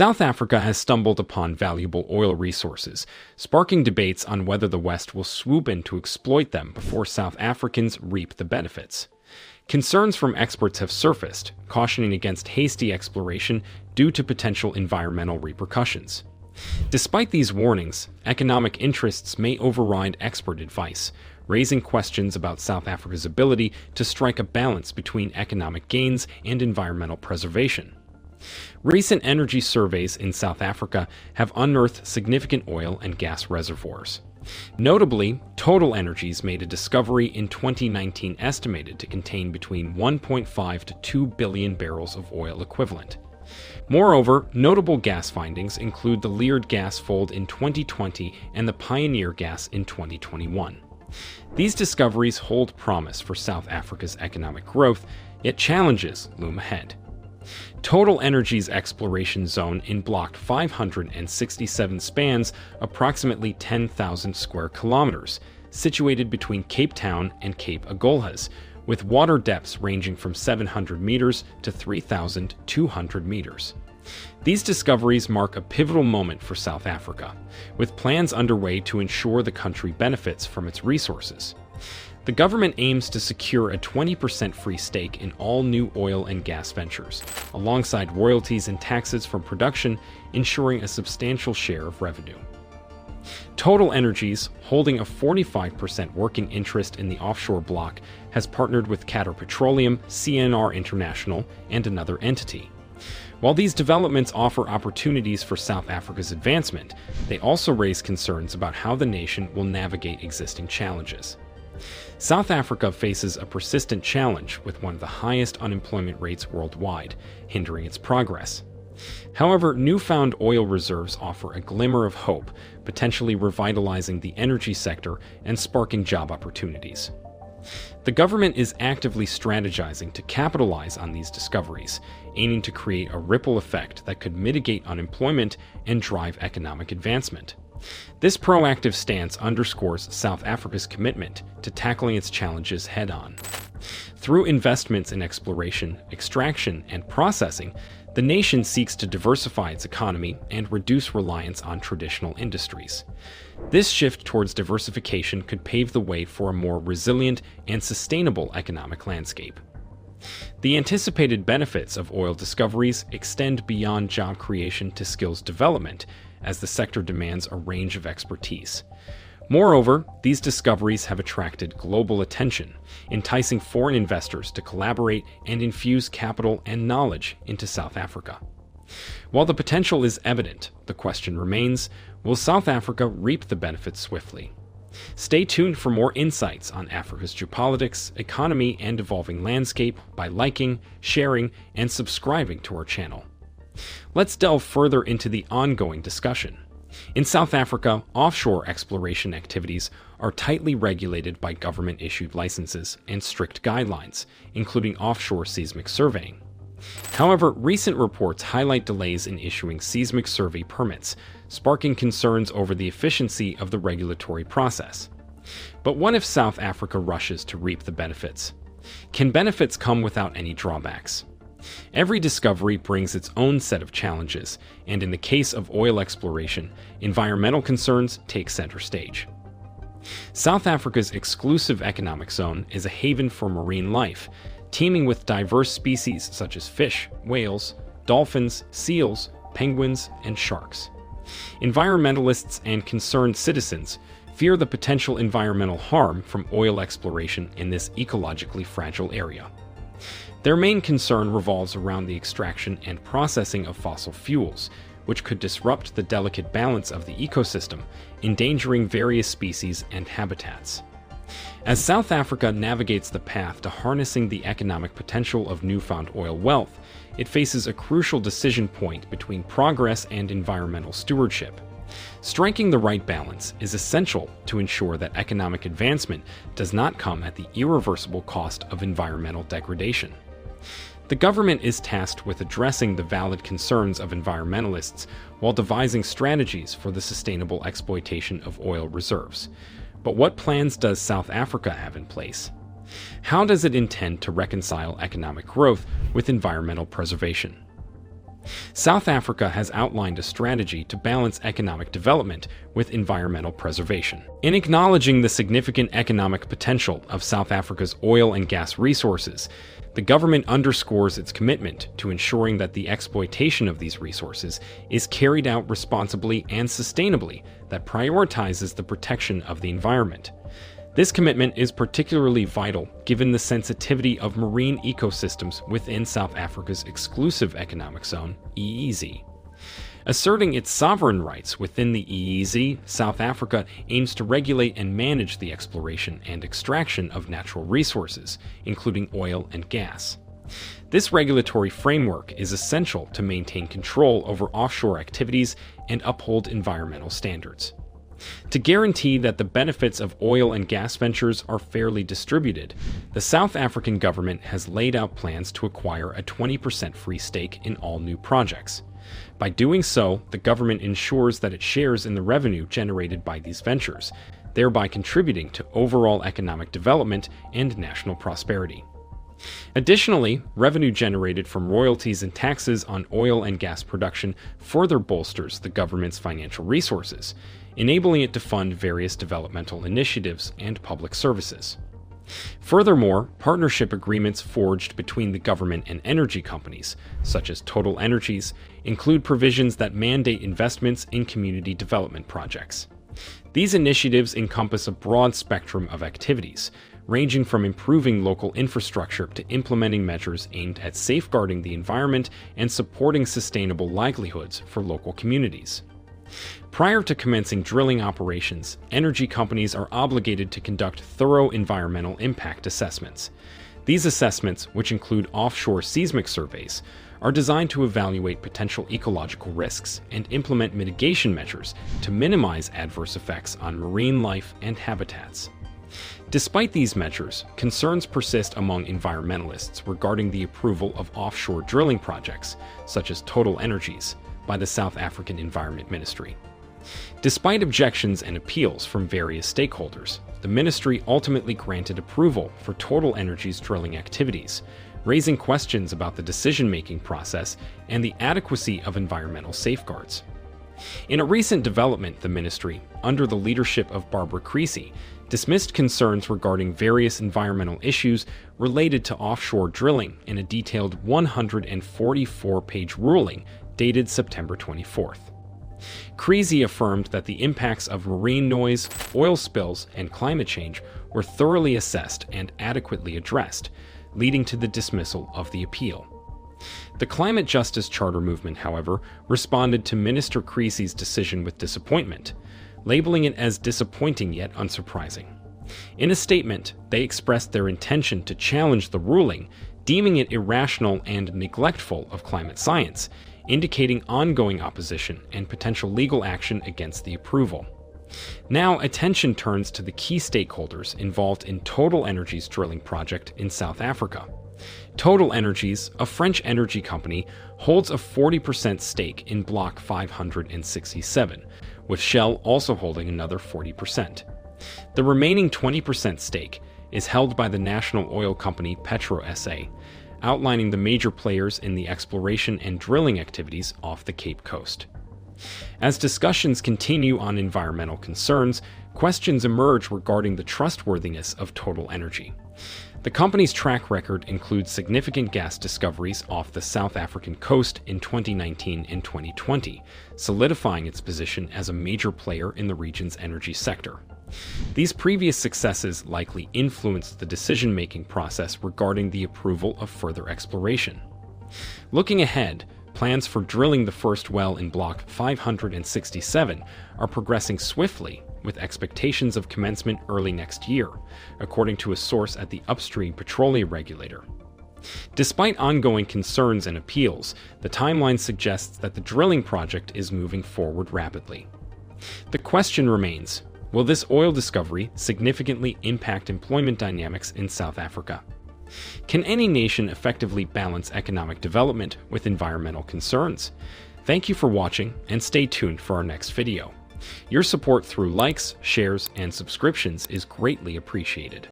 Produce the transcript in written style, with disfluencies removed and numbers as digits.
South Africa has stumbled upon valuable oil resources, sparking debates on whether the West will swoop in to exploit them before South Africans reap the benefits. Concerns from experts have surfaced, cautioning against hasty exploration due to potential environmental repercussions. Despite these warnings, economic interests may override expert advice, raising questions about South Africa's ability to strike a balance between economic gains and environmental preservation. Recent energy surveys in South Africa have unearthed significant oil and gas reservoirs. Notably, Total Energies made a discovery in 2019 estimated to contain between 1.5 to 2 billion barrels of oil equivalent. Moreover, notable gas findings include the Lierd gas fold in 2020 and the Pioneer gas in 2021. These discoveries hold promise for South Africa's economic growth, yet challenges loom ahead. Total Energies' exploration zone in Block 567 spans approximately 10,000 square kilometers, situated between Cape Town and Cape Agulhas, with water depths ranging from 700 meters to 3,200 meters. These discoveries mark a pivotal moment for South Africa, with plans underway to ensure the country benefits from its resources. The government aims to secure a 20% free stake in all new oil and gas ventures, alongside royalties and taxes from production, ensuring a substantial share of revenue. Total Energies, holding a 45% working interest in the offshore block, has partnered with Qatar Petroleum, CNR International, and another entity. While these developments offer opportunities for South Africa's advancement, they also raise concerns about how the nation will navigate existing challenges. South Africa faces a persistent challenge with one of the highest unemployment rates worldwide, hindering its progress. However, newfound oil reserves offer a glimmer of hope, potentially revitalizing the energy sector and sparking job opportunities. The government is actively strategizing to capitalize on these discoveries, aiming to create a ripple effect that could mitigate unemployment and drive economic advancement. This proactive stance underscores South Africa's commitment to tackling its challenges head-on. Through investments in exploration, extraction, and processing, the nation seeks to diversify its economy and reduce reliance on traditional industries. This shift towards diversification could pave the way for a more resilient and sustainable economic landscape. The anticipated benefits of oil discoveries extend beyond job creation to skills development, as the sector demands a range of expertise. Moreover, these discoveries have attracted global attention, enticing foreign investors to collaborate and infuse capital and knowledge into South Africa. While the potential is evident, the question remains, will South Africa reap the benefits swiftly? Stay tuned for more insights on Africa's geopolitics, economy, and evolving landscape by liking, sharing, and subscribing to our channel. Let's delve further into the ongoing discussion. In South Africa, offshore exploration activities are tightly regulated by government-issued licenses and strict guidelines, including offshore seismic surveying. However, recent reports highlight delays in issuing seismic survey permits, sparking concerns over the efficiency of the regulatory process. But what if South Africa rushes to reap the benefits? Can benefits come without any drawbacks? Every discovery brings its own set of challenges, and in the case of oil exploration, environmental concerns take center stage. South Africa's exclusive economic zone is a haven for marine life, teeming with diverse species such as fish, whales, dolphins, seals, penguins, and sharks. Environmentalists and concerned citizens fear the potential environmental harm from oil exploration in this ecologically fragile area. Their main concern revolves around the extraction and processing of fossil fuels, which could disrupt the delicate balance of the ecosystem, endangering various species and habitats. As South Africa navigates the path to harnessing the economic potential of newfound oil wealth, it faces a crucial decision point between progress and environmental stewardship. Striking the right balance is essential to ensure that economic advancement does not come at the irreversible cost of environmental degradation. The government is tasked with addressing the valid concerns of environmentalists while devising strategies for the sustainable exploitation of oil reserves. But what plans does South Africa have in place? How does it intend to reconcile economic growth with environmental preservation? South Africa has outlined a strategy to balance economic development with environmental preservation. In acknowledging the significant economic potential of South Africa's oil and gas resources, the government underscores its commitment to ensuring that the exploitation of these resources is carried out responsibly and sustainably, that prioritizes the protection of the environment. This commitment is particularly vital given the sensitivity of marine ecosystems within South Africa's exclusive economic zone, EEZ. Asserting its sovereign rights within the EEZ, South Africa aims to regulate and manage the exploration and extraction of natural resources, including oil and gas. This regulatory framework is essential to maintain control over offshore activities and uphold environmental standards. To guarantee that the benefits of oil and gas ventures are fairly distributed, the South African government has laid out plans to acquire a 20% free stake in all new projects. By doing so, the government ensures that it shares in the revenue generated by these ventures, thereby contributing to overall economic development and national prosperity. Additionally, revenue generated from royalties and taxes on oil and gas production further bolsters the government's financial resources, enabling it to fund various developmental initiatives and public services. Furthermore, partnership agreements forged between the government and energy companies, such as Total Energies, include provisions that mandate investments in community development projects. These initiatives encompass a broad spectrum of activities, ranging from improving local infrastructure to implementing measures aimed at safeguarding the environment and supporting sustainable livelihoods for local communities. Prior to commencing drilling operations, energy companies are obligated to conduct thorough environmental impact assessments. These assessments, which include offshore seismic surveys, are designed to evaluate potential ecological risks and implement mitigation measures to minimize adverse effects on marine life and habitats. Despite these measures, concerns persist among environmentalists regarding the approval of offshore drilling projects, such as Total Energies, by the South African Environment Ministry. Despite objections and appeals from various stakeholders, the ministry ultimately granted approval for Total Energies' drilling activities, raising questions about the decision-making process and the adequacy of environmental safeguards. In a recent development, the ministry, under the leadership of Barbara Creecy, dismissed concerns regarding various environmental issues related to offshore drilling in a detailed 144-page ruling dated September 24th. Creezy affirmed that the impacts of marine noise, oil spills, and climate change were thoroughly assessed and adequately addressed, leading to the dismissal of the appeal. The Climate Justice Charter movement, however, responded to Minister Creezy's decision with disappointment, labeling it as disappointing yet unsurprising. In a statement, they expressed their intention to challenge the ruling, deeming it irrational and neglectful of climate science, indicating ongoing opposition and potential legal action against the approval. Now, attention turns to the key stakeholders involved in Total Energies' drilling project in South Africa. Total Energies, a French energy company, holds a 40% stake in Block 567, with Shell also holding another 40%. The remaining 20% stake is held by the national oil company Petro SA, outlining the major players in the exploration and drilling activities off the Cape Coast. As discussions continue on environmental concerns, questions emerge regarding the trustworthiness of Total Energy. The company's track record includes significant gas discoveries off the South African coast in 2019 and 2020, solidifying its position as a major player in the region's energy sector. These previous successes likely influenced the decision-making process regarding the approval of further exploration. Looking ahead, plans for drilling the first well in Block 567 are progressing swiftly, with expectations of commencement early next year, according to a source at the upstream petroleum regulator. Despite ongoing concerns and appeals, the timeline suggests that the drilling project is moving forward rapidly. The question remains, will this oil discovery significantly impact employment dynamics in South Africa? Can any nation effectively balance economic development with environmental concerns? Thank you for watching, and stay tuned for our next video. Your support through likes, shares, and subscriptions is greatly appreciated.